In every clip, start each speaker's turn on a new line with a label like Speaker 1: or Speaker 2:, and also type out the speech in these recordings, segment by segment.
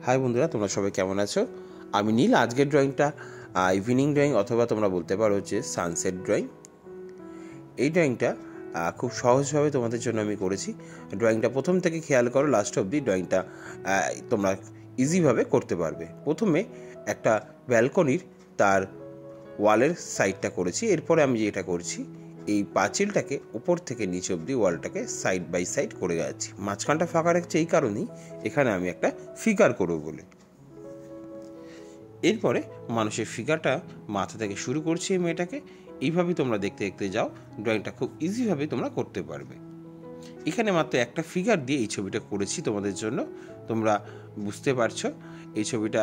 Speaker 1: High বন্ধুরা, তোমরা সবাই কেমন আছো? আমি নীল। আজকের ড্রয়িংটা ইভিনিং ড্রয়িং অথবা তোমরা বলতে পারো হচ্ছে সানসেট ড্রয়িং। এই ড্রয়িংটা খুব সহজভাবে তোমাদের জন্য আমি করেছি। ড্রয়িংটা প্রথম থেকে খেয়াল করো লাস্ট অবধি, ড্রয়িংটা তোমরা ইজিভাবে করতে পারবে। প্রথমে একটা ব্যালকনির তার ওয়ালের সাইডটা করেছি। এরপরে আমি যেটা করছি, এই পাঁচিলটাকে উপর থেকে নিচে অবধি ওয়ালটাকে সাইড বাই সাইড করে যাচ্ছি। মাঝখানটা ফাঁকা রাখছি এই কারণেই, এখানে আমি একটা ফিগার করবো বলে। এরপরে মানুষের ফিগারটা মাথা থেকে শুরু করছি এই মেয়েটাকে। এইভাবেই তোমরা দেখতে দেখতে যাও, ড্রয়িংটা খুব ইজিভাবে তোমরা করতে পারবে। এখানে মাত্র একটা ফিগার দিয়ে এই ছবিটা করেছি তোমাদের জন্য। তোমরা বুঝতে পারছো এই ছবিটা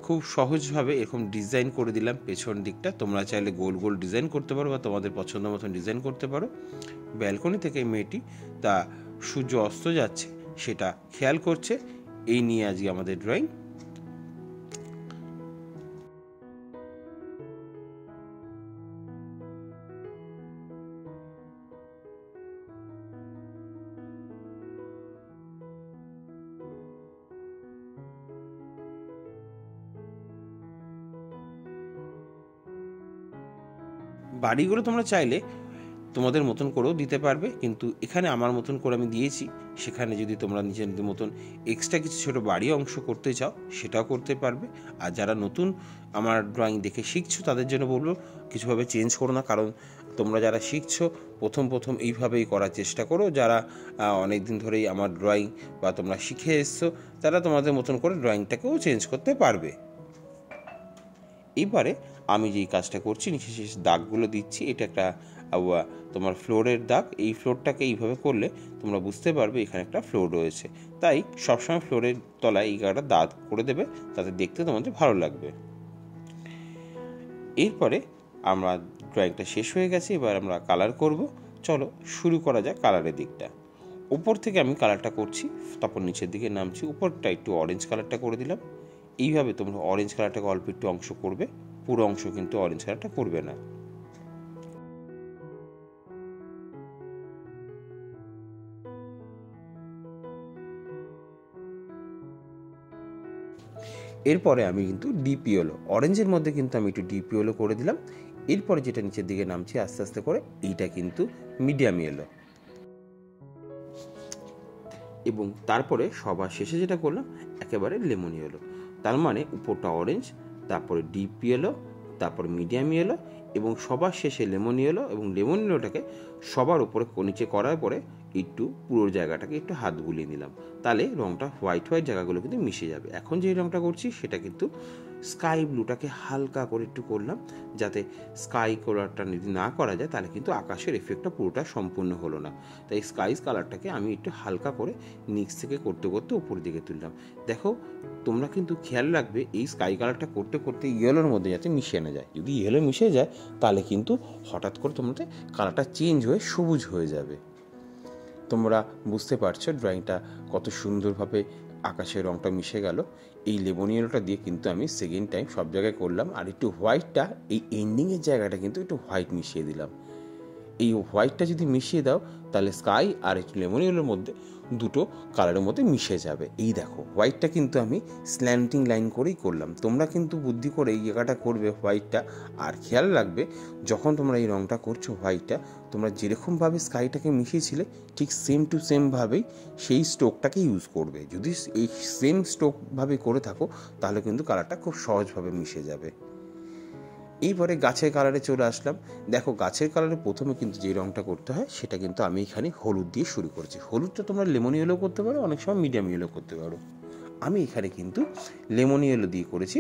Speaker 1: খুব সহজভাবে এরকম ডিজাইন করে দিলাম পেছন দিকটা। তোমরা চাইলে গোল গোল ডিজাইন করতে পারো বা তোমাদের পছন্দ মতন ডিজাইন করতে পারো। ব্যালকনি থেকে মেয়েটি তা সূর্য অস্ত যাচ্ছে সেটা খেয়াল করছে। এই নিয়ে আজকে আমাদের ড্রয়িং। বাড়িগুলো তোমরা চাইলে তোমাদের মতন করেও দিতে পারবে, কিন্তু এখানে আমার মতন করে আমি দিয়েছি। সেখানে যদি তোমরা নিজের মতন এক্সট্রা কিছু ছোটো বাড়ি অংশ করতে চাও সেটাও করতে পারবে। আর যারা নতুন আমার ড্রয়িং দেখে শিখছো তাদের জন্য বলবো কিছুভাবে চেঞ্জ করো না, কারণ তোমরা যারা শিখছো প্রথম এইভাবেই করার চেষ্টা করো। যারা অনেক দিন ধরেই আমার ড্রয়িং বা তোমরা শিখে এসছো তারা তোমাদের মতন করে ড্রয়িংটাকেও চেঞ্জ করতে পারবে। এইবারে আমি যেই কাজটা করছি, নিচে শেষ দাগগুলো দিচ্ছি, এটা একটা তোমার ফ্লোরের দাগ। এই ফ্লোরটাকে এইভাবে করলে তোমরা বুঝতে পারবে এখানে একটা ফ্লোর রয়েছে। তাই সবসময় ফ্লোরের তলায় এই একটা দাগ করে দেবে, তাতে দেখতে তোমাদের ভালো লাগবে। এরপরে আমরা ড্রয়িংটা শেষ হয়ে গেছে, এবার আমরা কালার করব। চলো শুরু করা যাক কালারের দিকটা। উপর থেকে আমি কালারটা করছি, তারপর নিচের দিকে নামছি। উপরটা একটু অরেঞ্জ কালারটা করে দিলাম। এইভাবে তোমরা অরেঞ্জ কালারটাকে অল্প একটু অংশ করবে, পুরো অংশ কিন্তু অরেঞ্জ কালারটা করবে না। এরপরে আমি কিন্তু ডিপ ইয়েলো, অরেঞ্জের মধ্যে কিন্তু আমি একটু ডিপ ইয়েলো করে দিলাম। এরপরে যেটা নিচের দিকে নামছি আস্তে আস্তে করে, এইটা কিন্তু মিডিয়াম ইয়েলো। এবং তারপরে সবার শেষে যেটা করলাম একেবারে লেমন ইয়েলো। তার মানে উপরটা অরেঞ্জ, তারপরে ডিপ ইয়েলো, তারপর মিডিয়াম ইয়েলো এবং সবার শেষে লেমন ইয়েলো। এবং লেমন ইয়েলোটাকে সবার উপরে নিচে করার পরে একটু পুরো জায়গাটাকে একটু হাত বুলিয়ে নিলাম, তাহলে রঙটা হোয়াইট হোয়াইট জায়গাগুলো কিন্তু মিশে যাবে। এখন যে রঙটা করছি সেটা কিন্তু স্কাই ব্লুটাকে হালকা করে একটু করলাম, যাতে স্কাই কালারটা যদি না করা যায় তাহলে কিন্তু আকাশের এফেক্টটা পুরোটা সম্পূর্ণ হলো না। তাই স্কাই কালারটাকে আমি একটু হালকা করে নিচ থেকে করতে করতে উপর দিকে তুললাম। দেখো তোমরা কিন্তু খেয়াল রাখবে এই স্কাই কালারটা করতে করতে ইয়েলোর মধ্যে যাতে মিশে না যায়। যদি ইয়েলো মিশে যায় তাহলে কিন্তু হঠাৎ করে তোমাদের কালারটা চেঞ্জ হয়ে সবুজ হয়ে যাবে। তোমরা বুঝতে পারছো ড্রয়িংটা কত সুন্দরভাবে আকাশের রঙটা মিশে গেল। এই লেমন ইয়েলোটা দিয়ে কিন্তু আমি সেকেন্ড টাইম সব জায়গায় করলাম। আর একটু হোয়াইটটা এই এন্ডিংয়ের জায়গাটা কিন্তু একটু হোয়াইট মিশিয়ে দিলাম। এই হোয়াইটটা যদি মিশিয়ে দাও তাহলে স্কাই আর একটু লেমন ইয়েলোর মধ্যে দুটো কালারের মধ্যে মিশে যাবে। এই দেখো হোয়াইটটা কিন্তু আমি স্ল্যান্টিং লাইন করেই করলাম। তোমরা কিন্তু বুদ্ধি করে এই জায়গাটা করবে হোয়াইটটা। আর খেয়াল রাখবে যখন তোমরা এই রঙটা করছো হোয়াইটটা, তোমরা যেরকমভাবে স্কাইটাকে মিশিয়েছিলে ঠিক সেম টু সেমভাবেই সেই স্ট্রোকটাকে ইউজ করবে। যদি এই সেম স্ট্রোকভাবে করে থাকো তাহলে কিন্তু কালারটা খুব সহজভাবে মিশে যাবে। এইবারে গাছের কালারে চলে আসলাম। দেখো গাছের কালারে প্রথমে কিন্তু যে রঙটা করতে হয় সেটা কিন্তু আমি এখানে হলুদ দিয়ে শুরু করছি। হলুদটা তোমরা লেমন ইয়েলো করতে পারো, অনেক সময় মিডিয়াম ইয়েলো করতে পারো। আমি এখানে কিন্তু লেমন ইয়েলো দিয়ে করেছি,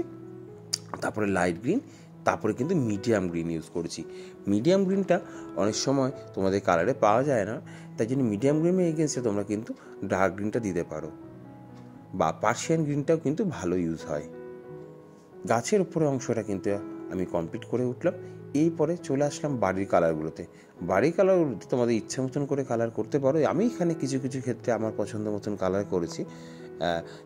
Speaker 1: তারপরে লাইট গ্রিন, তারপরে কিন্তু মিডিয়াম গ্রিন ইউজ করেছি। মিডিয়াম গ্রিনটা অনেক সময় তোমাদের কালারে পাওয়া যায় না, তাই জন্য মিডিয়াম গ্রিনের এগেনস্টে তোমরা কিন্তু ডার্ক গ্রিনটা দিতে পারো, বা পার্সিয়ান গ্রিনটাও কিন্তু ভালো ইউজ হয়। গাছের উপরে অংশটা কিন্তু আমি কমপ্লিট করে উঠলাম। এরপরে চলে আসলাম বাড়ির কালারগুলোতে। বাড়ির কালারগুলোতে তোমাদের ইচ্ছা মতন করে কালার করতে পারো। আমি এখানে কিছু কিছু ক্ষেত্রে আমার পছন্দ মতন কালার করেছি,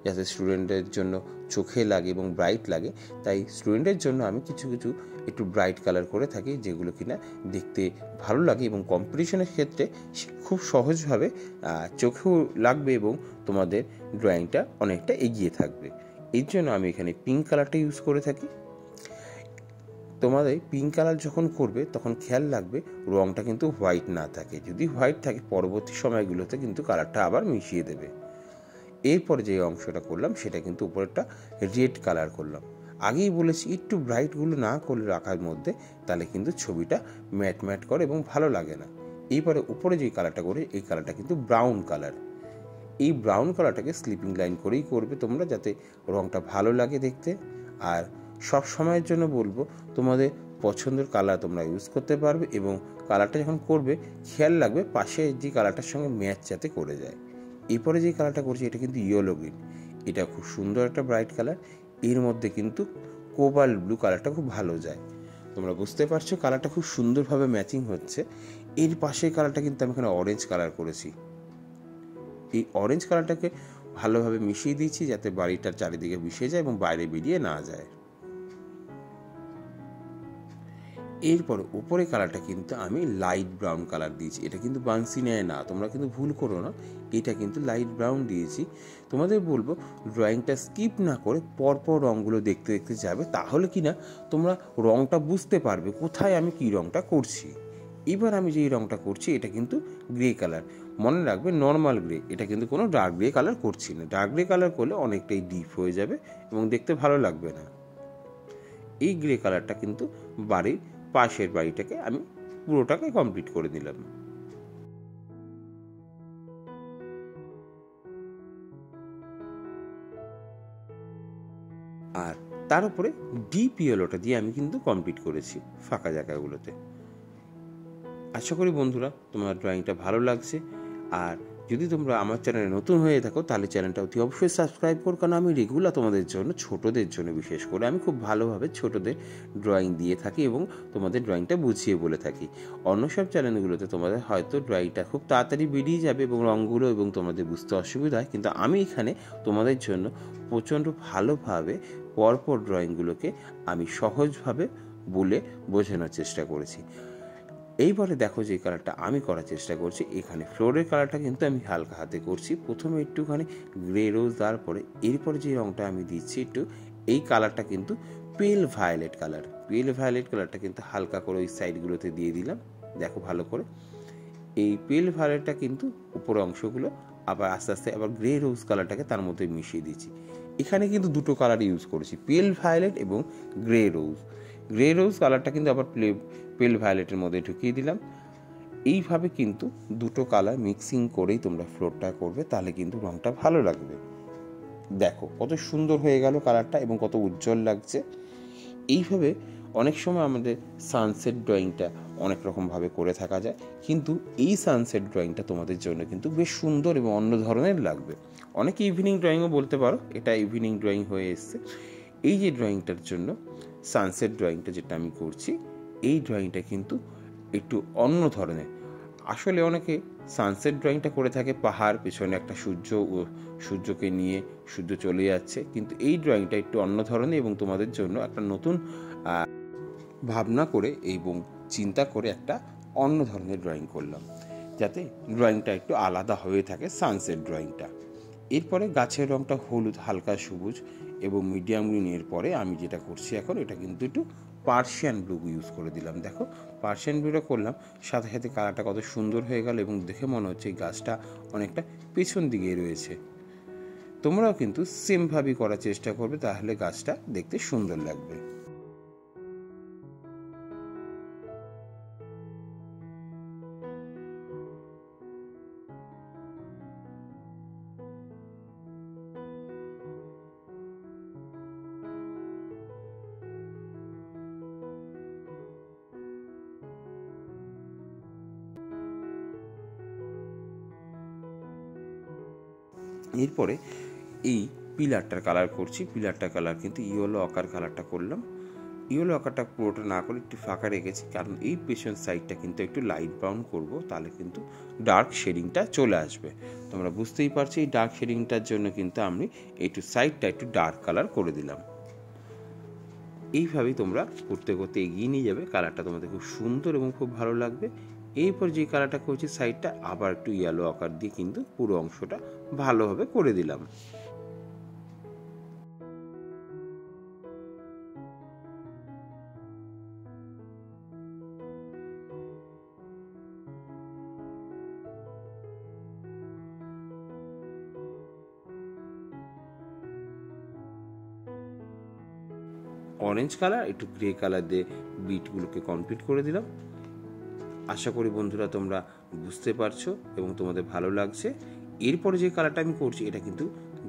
Speaker 1: যাতে স্টুডেন্টের জন্য চোখে লাগে এবং ব্রাইট লাগে। তাই স্টুডেন্টের জন্য আমি কিছু কিছু একটু ব্রাইট কালার করে থাকি, যেগুলো কিনা দেখতে ভালো লাগে এবং কম্পিটিশনের ক্ষেত্রে খুব সহজভাবে চোখেও লাগবে এবং তোমাদের ড্রয়িংটা অনেকটা এগিয়ে থাকবে। এর জন্য আমি এখানে পিঙ্ক কালারটা ইউজ করে থাকি। তোমাদের পিঙ্ক কালার যখন করবে তখন খেয়াল রাখবে রঙটা কিন্তু হোয়াইট না থাকে। যদি হোয়াইট থাকে পরবর্তী সময়গুলোতে কিন্তু কালারটা আবার মিশিয়ে দেবে। এরপরে যে অংশটা করলাম সেটা কিন্তু উপরেরটা রেড কালার করলাম। আগেই বলেছি একটু ব্রাইটগুলো না করলে রাখার মধ্যে তাহলে কিন্তু ছবিটা ম্যাট ম্যাট করে এবং ভালো লাগে না। এইবারে উপরে যে কালারটা করে এই কালারটা কিন্তু ব্রাউন কালার। এই ব্রাউন কালারটাকে স্লিপিং লাইন করেই করবে তোমরা, যাতে রঙটা ভালো লাগে দেখতে। আর সব সময়ের জন্য বলবো তোমাদের পছন্দের কালার তোমরা ইউজ করতে পারবে এবং কালারটা যখন করবে খেয়াল রাখবে পাশে যে কালারটার সঙ্গে ম্যাচ যাতে করে যায়। এরপরে যে কালারটা করছি এটা কিন্তু ইয়েলো গ্রিন। এটা খুব সুন্দর একটা ব্রাইট কালার। এর মধ্যে কিন্তু কোবাল্ট ব্লু কালারটা খুব ভালো যায়। তোমরা বুঝতে পারছো কালারটা খুব সুন্দরভাবে ম্যাচিং হচ্ছে। এর পাশের কালারটা কিন্তু আমি এখানে অরেঞ্জ কালার করেছি। এই অরেঞ্জ কালারটাকে ভালোভাবে মিশিয়ে দিয়েছি যাতে বাড়িটার চারিদিকে মিশে যায় এবং বাইরে বেরিয়ে না যায়। এরপর উপরে কালারটা কিন্তু আমি লাইট ব্রাউন কালার দিয়েছি। এটা কিন্তু বান্সি নেয় না, তোমরা কিন্তু ভুল করো না, এটা কিন্তু লাইট ব্রাউন দিয়েছি। তোমাদের বলবো ড্রয়িংটা স্কিপ না করে পরপর রঙগুলো দেখতে দেখতে যাবে, তাহলে কি না তোমরা রঙটা বুঝতে পারবে কোথায় আমি কী রঙটা করছি। এবার আমি যেই রঙটা করছি এটা কিন্তু গ্রে কালার। মনে রাখবে নর্মাল গ্রে, এটা কিন্তু কোনো ডার্ক গ্রে কালার করছি না। ডার্ক গ্রে কালার করলে অনেকটাই ডিপ হয়ে যাবে এবং দেখতে ভালো লাগবে না। এই গ্রে কালারটা কিন্তু বাড়ির পাশের বাড়িটাকে আমি পুরোটাকে কমপ্লিট করে দিলাম। আর তার উপরে ডিপ ইয়েলোটা দিয়ে আমি কিন্তু কমপ্লিট করেছি ফাঁকা জায়গাগুলোতে। আশা করি বন্ধুরা তোমার ড্রয়িংটা ভালো লাগছে। আর যদি তোমরা আমার চ্যানেলে নতুন হয়ে থাকো তাহলে চ্যানেলটা অতি অবশ্যই সাবস্ক্রাইব করো, কারণ আমি রেগুলার তোমাদের জন্য ছোটদের জন্য বিশেষ করে আমি খুব ভালোভাবে ছোটদের ড্রয়িং দিয়ে থাকি এবং তোমাদের ড্রয়িংটা বুঝিয়ে বলে থাকি। অন্য সব চ্যানেলগুলোতে তোমাদের হয়তো ড্রয়িংটা খুব তাড়াতাড়ি বেরিয়ে যাবে এবং রঙগুলো এবং তোমাদের বুঝতে অসুবিধা হয়, কিন্তু আমি এখানে তোমাদের জন্য প্রচণ্ড ভালোভাবে পরপর ড্রয়িংগুলোকে আমি সহজভাবে বলে বোঝানোর চেষ্টা করেছি। এইবারে দেখো যে কালারটা আমি করার চেষ্টা করছি, এখানে ফ্লোরের কালারটা কিন্তু আমি হালকা হাতে করছি। প্রথমে একটুখানি গ্রে রোজ দেওয়ার পরে এরপরে যে রঙটা আমি দিচ্ছি একটু, এই কালারটা কিন্তু পেল ভায়োলেট কালার। পেল ভায়োলেট কালারটা কিন্তু হালকা করে ওই সাইডগুলোতে দিয়ে দিলাম, দেখো ভালো করে। এই পেল ভায়োলেটটা কিন্তু উপরের অংশগুলো আবার আস্তে আস্তে আবার গ্রে রোজ কালারটাকে তার মধ্যে মিশিয়ে দিচ্ছি। এখানে কিন্তু দুটো কালার ইউজ করেছি, পেল ভায়োলেট এবং গ্রে রোজ। গ্রে রোজ কালারটা কিন্তু আবার পেল ভায়োলেটের মধ্যে ঢুকিয়ে দিলাম। এইভাবে কিন্তু দুটো কালার মিক্সিং করেই তোমরা ফ্লোরটা করবে, তাহলে কিন্তু রঙটা ভালো লাগবে। দেখো কত সুন্দর হয়ে গেল কালারটা এবং কত উজ্জ্বল লাগছে। এইভাবে অনেক সময় আমাদের সানসেট ড্রয়িংটা অনেক রকমভাবে করে থাকা যায়, কিন্তু এই সানসেট ড্রয়িংটা তোমাদের জন্য কিন্তু বেশ সুন্দর এবং অন্য ধরনের লাগবে। অনেকে ইভিনিং ড্রয়িংও বলতে পারো, এটা ইভিনিং ড্রয়িং হয়ে এসছে। এই যে ড্রয়িংটার জন্য সানসেট ড্রয়িংটা যেটা আমি করছি, এই ড্রয়িংটা কিন্তু একটু অন্য ধরনের। আসলে অনেকে সানসেট ড্রয়িংটা করে থাকে পাহাড়, পেছনে একটা সূর্যকে নিয়ে সূর্য চলে যাচ্ছে, কিন্তু এই ড্রয়িংটা একটু অন্য ধরনের এবং তোমাদের জন্য একটা নতুন ভাবনা করে এবং চিন্তা করে একটা অন্য ধরনের ড্রয়িং করলাম, যাতে ড্রয়িংটা একটু আলাদা হয়ে থাকে সানসেট ড্রয়িংটা। এরপরে গাছের রঙটা হলুদ, হালকা সবুজ এবং মিডিয়াম গ্রিনের পরে আমি যেটা করছি এখন, এটা কিন্তু একটু পার্সিয়ান ব্লু ইউজ করে দিলাম। দেখো পার্সিয়ান ব্লুটা করলাম, সাথে সাথে কালারটা কত সুন্দর হয়ে গেল এবং দেখে মনে হচ্ছে এই গাছটা অনেকটা পেছন দিকে রয়েছে। তোমরাও কিন্তু সেমভাবেই করার চেষ্টা করবে, তাহলে গাছটা দেখতে সুন্দর লাগবে। এরপরে এই পিলারটার কালার করছি। পিলারটার কালার কিন্তু ইয়েলো আকার কালারটা করলাম। ইয়েলো আকারটা পুরোটা না করে একটু ফাঁকা রেখেছি, কারণ এই পেছন সাইডটা কিন্তু একটু লাইট ব্রাউন করব, তাহলে কিন্তু ডার্ক শেডিংটা চলে আসবে। তোমরা বুঝতেই পারছো এই ডার্ক শেডিংটার জন্য কিন্তু আমি একটু সাইডটা একটু ডার্ক কালার করে দিলাম। এইভাবেই তোমরা করতে করতে এগিয়ে নিয়ে যাবে, কালারটা তোমাদের খুব সুন্দর এবং খুব ভালো লাগবে। এরপর যে কালারটা করছি সাইডটা আবার একটু ইয়েলো আকার দিয়ে কিন্তু পুরো অংশটা ভালোভাবে করে দিলাম। অরেঞ্জ কালার, একটু গ্রে কালার দিয়ে বিটগুলোকে কমপ্লিট করে দিলাম। আশা করি বন্ধুরা তোমরা বুঝতে পারছো এবং তোমাদের ভালো লাগছে। এরপরে যে কালারটা আমি করছি এটা কিন্তু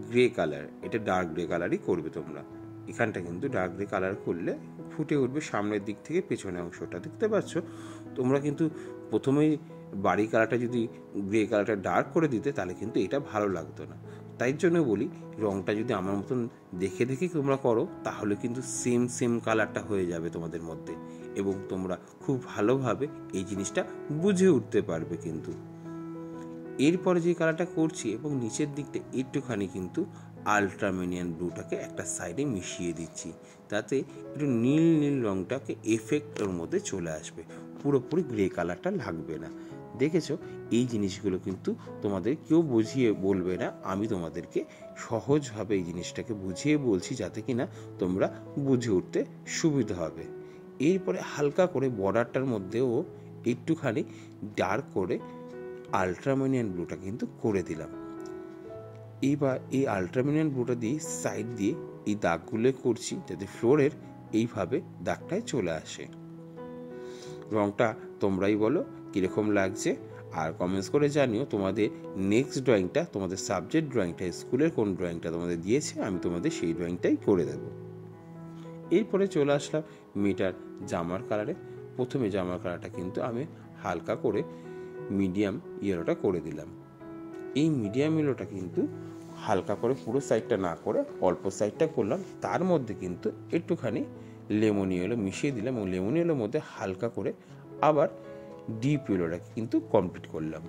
Speaker 1: গ্রে কালার, এটা ডার্ক গ্রে কালারই করবে তোমরা। এখানটা কিন্তু ডার্ক গ্রে কালার করলে ফুটে উঠবে সামনের দিক থেকে পেছনের অংশটা, দেখতে পাচ্ছ তোমরা। কিন্তু প্রথমেই বাড়ি কালারটা যদি গ্রে কালারটা ডার্ক করে দিতে তাহলে কিন্তু এটা ভালো লাগতো না। তাই জন্য বলি রঙটা যদি আমার মতন দেখে দেখে তোমরা করো তাহলে কিন্তু সেম কালারটা হয়ে যাবে তোমাদের মধ্যে, এবং তোমরা খুব ভালোভাবে এই জিনিসটা বুঝে উঠতে পারবে। কিন্তু এরপরে যে কালারটা করছি এবং নিচের দিকটা একটুখানি কিন্তু আলট্রামেনিয়ান ব্লুটাকে একটা সাইডে মিশিয়ে দিচ্ছি, তাতে একটু নীল নীল রঙটাকে এফেক্টের মধ্যে চলে আসবে, পুরোপুরি গ্রে কালারটা লাগবে না। দেখেছো, এই জিনিসগুলো কিন্তু তোমাদের কেউ বুঝিয়ে বলবে না, আমি তোমাদেরকে সহজভাবে এই জিনিসটাকে বুঝিয়ে বলছি যাতে কিনা তোমরা বুঝে উঠতে সুবিধা হবে। এরপরে হালকা করে বর্ডারটার মধ্যেও একটুখানি ডার্ক করে আলট্রামেনিয়ান ব্লুটা কিন্তু করে দিলাম। এইবার এই আলট্রামেনিয়ান ব্লুটা দিয়ে সাইড দিয়ে এই দাগগুলো করছি যাতে ফ্লোরের এইভাবে দাগটায় চলে আসে। রঙটা তোমরাই বলো কীরকম লাগছে, আর কমেন্টস করে জানিও তোমাদের নেক্সট ড্রয়িংটা, তোমাদের সাবজেক্ট ড্রয়িংটা, স্কুলের কোন ড্রয়িংটা তোমাদের দিয়েছে, আমি তোমাদের সেই ড্রয়িংটাই করে দেব। এরপরে চলে আসলাম মেয়েটার জামার কালারে। প্রথমে জামার কালারটা কিন্তু আমি হালকা করে মিডিয়াম ইয়েলোটা করে দিলাম। এই মিডিয়াম ইয়েলোটা কিন্তু হালকা করে পুরো সাইডটা না করে অল্প সাইডটা করলাম, তার মধ্যে কিন্তু একটুখানি লেমন ইয়েলো মিশিয়ে দিলাম এবং লেমন ইয়েলোর মধ্যে হালকা করে আবার ডিপ ইয়েলোটা কিন্তু কমপ্লিট করলাম।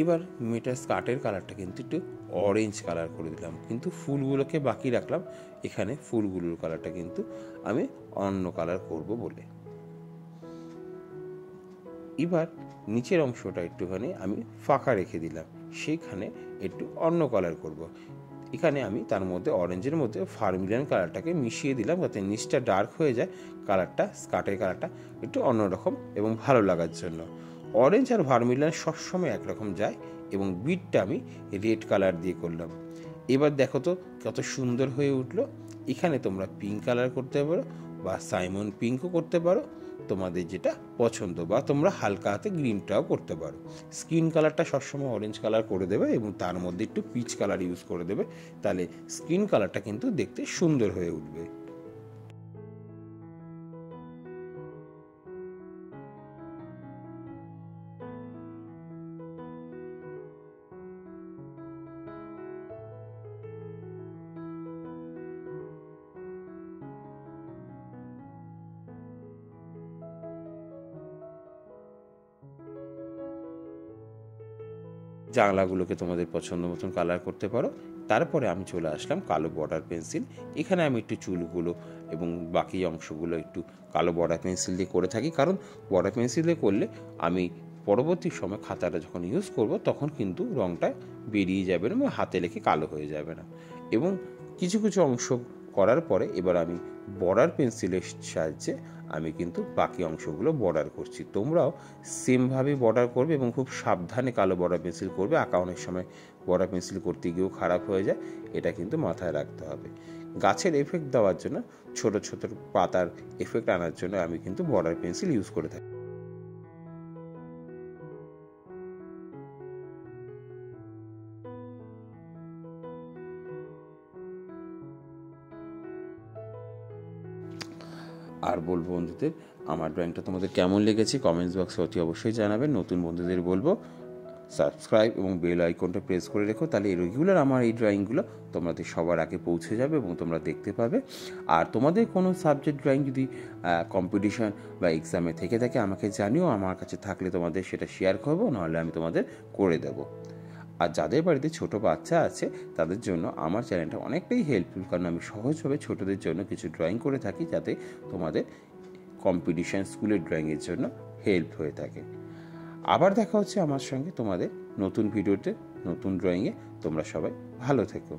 Speaker 1: এবার মেয়েটার স্কার্টের কালারটা কিন্তু একটু অরেঞ্জ কালার করে দিলাম, কিন্তু ফুলগুলোকে বাকি রাখলাম। এখানে ফুলগুলোর কালারটা কিন্তু আমি অন্য কালার করব বলে। এবার নিচের অংশটা একটুখানি আমি ফাঁকা রেখে দিলাম, সেইখানে একটু অন্য কালার করব। এখানে আমি তার মধ্যে অরেঞ্জের মধ্যে ভার্মিলিয়ন কালারটাকে মিশিয়ে দিলাম যাতে নিচটা ডার্ক হয়ে যায়, কালারটা স্কার্টের কালারটা একটু অন্যরকম এবং ভালো লাগার জন্য। অরেঞ্জ আর ভার্মিলিয়ন সবসময় একরকম যায় এবং বিটটা আমি রেড কালার দিয়ে করলাম। এবার দেখো তো কত সুন্দর হয়ে উঠলো। এখানে তোমরা পিঙ্ক কালার করতে পারো বা সাইমন পিঙ্কও করতে পারো, তোমাদের যেটা পছন্দ, বা তোমরা হালকা হাতে গ্রিনটাও করতে পারো। স্কিন কালারটা সবসময় অরেঞ্জ কালার করে দেবে এবং তার মধ্যে একটু পিচ কালার ইউজ করে দেবে, তাহলে স্কিন কালারটা কিন্তু দেখতে সুন্দর হয়ে উঠবে। জানলাগুলোকে তোমাদের পছন্দ মতন কালার করতে পারো। তারপরে আমি চলে আসলাম কালো বর্ডার পেন্সিল। এখানে আমি একটু চুলগুলো এবং বাকি অংশগুলো একটু কালো বর্ডার পেন্সিল দিয়ে করে থাকি, কারণ বর্ডার পেন্সিল দিয়ে করলে আমি পরবর্তী সময় খাতাটা যখন ইউজ করব তখন কিন্তু রঙটা বেরিয়ে যাবে না এবং হাতে লেখে কালো হয়ে যাবে না। এবং কিছু কিছু অংশ করার পরে এবার আমি বর্ডার পেন্সিলের সাহায্যে আমি কিন্তু বাকি অংশগুলো বর্ডার করছি। তোমরাও সেমভাবে বর্ডার করবে এবং খুব সাবধানে কালো বর্ডার পেন্সিল করবে। আঁকা অনেক সময় বর্ডার পেন্সিল করতে গিয়েও খারাপ হয়ে যায়, এটা কিন্তু মাথায় রাখতে হবে। গাছের এফেক্ট দেওয়ার জন্য, ছোট ছোট পাতার এফেক্ট আনার জন্য আমি কিন্তু বর্ডার পেন্সিল ইউজ করে থাকি। আর বলবো বন্ধুদের, আমার ড্রয়িংটা তোমাদের কেমন লেগেছে কমেন্টস বক্সে অতি অবশ্যই জানাবেন। নতুন বন্ধুদের বলবো সাবস্ক্রাইব এবং বেল আইকনটা প্রেস করে রেখো, তাহলে রেগুলার আমার এই ড্রয়িংগুলো তোমাদের সবার আগে পৌঁছে যাবে এবং তোমরা দেখতে পাবে। আর তোমাদের কোনো সাবজেক্ট ড্রয়িং যদি কম্পিটিশন বা এক্সামে থেকে থাকে আমাকে জানিও, আমার কাছে থাকলে তোমাদের সেটা শেয়ার করবো, নাহলে আমি তোমাদের করে দেবো। আর যাদের বাড়িতে ছোট বাচ্চা আছে তাদের জন্য আমার চ্যানেলটা অনেকটাই হেল্পফুল, কারণ আমি সহজভাবে ছোটদের জন্য কিছু ড্রয়িং করে থাকি যাতে তোমাদের কম্পিটিশান স্কুলের ড্রয়িংয়ের জন্য হেল্প হয়ে থাকে। আবার দেখা হচ্ছে আমার সঙ্গে তোমাদের নতুন ভিডিওতে, নতুন ড্রয়িংয়ে। তোমরা সবাই ভালো থেকো।